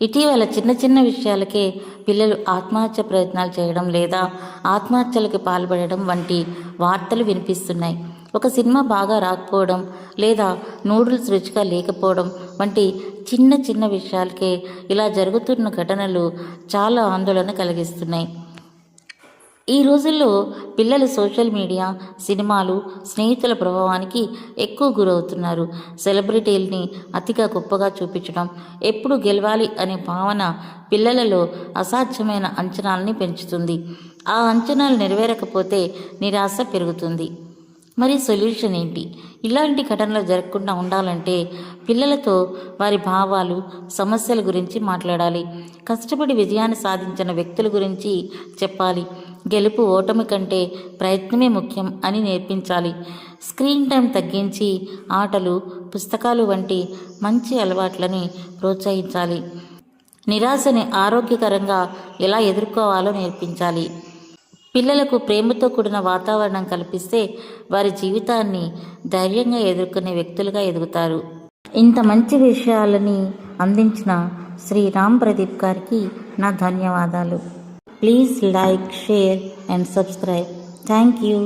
ఇటీవల చిన్న చిన్న విషయాలకే పిల్లలు ఆత్మహత్య ప్రయత్నాలు చేయడం లేదా ఆత్మహత్యలకు పాల్పడడం వంటి వార్తలు వినిపిస్తున్నాయి. ఒక సినిమా బాగా రాకపోవడం లేదా నూడిల్స్ రుచిగా లేకపోవడం వంటి చిన్న చిన్న విషయాలకే ఇలా జరుగుతున్న ఘటనలు చాలా ఆందోళన కలిగిస్తున్నాయి. ఈ రోజుల్లో పిల్లలు సోషల్ మీడియా, సినిమాలు, స్నేహితుల ప్రభావానికి ఎక్కువ గురవుతున్నారు. సెలబ్రిటీల్ని అతిగా గొప్పగా చూపించడం, ఎప్పుడు గెలవాలి అనే భావన పిల్లలలో అసాధ్యమైన అంచనాలని పెంచుతుంది. ఆ అంచనాలు నెరవేరకపోతే నిరాశ పెరుగుతుంది. మరి సొల్యూషన్ ఏంటి? ఇలాంటి ఘటనలు జరగకుండా ఉండాలంటే పిల్లలతో వారి భావాలు, సమస్యల గురించి మాట్లాడాలి. కష్టపడి విజయాన్ని సాధించిన వ్యక్తుల గురించి చెప్పాలి. గెలుపు ఓటమి కంటే ప్రయత్నమే ముఖ్యం అని నేర్పించాలి. స్క్రీన్ టైం తగ్గించి ఆటలు, పుస్తకాలు వంటి మంచి అలవాట్లని ప్రోత్సహించాలి. నిరాశని ఆరోగ్యకరంగా ఎలా ఎదుర్కోవాలో నేర్పించాలి. పిల్లలకు ప్రేమతో కూడిన వాతావరణం కల్పిస్తే వారి జీవితాన్ని ధైర్యంగా ఎదుర్కొనే వ్యక్తులుగా ఎదుగుతారు. ఇంత మంచి విషయాలని అందించిన శ్రీ రామ్ ప్రదీప్ గారికి నా ధన్యవాదాలు. Please like, share and subscribe. Thank you.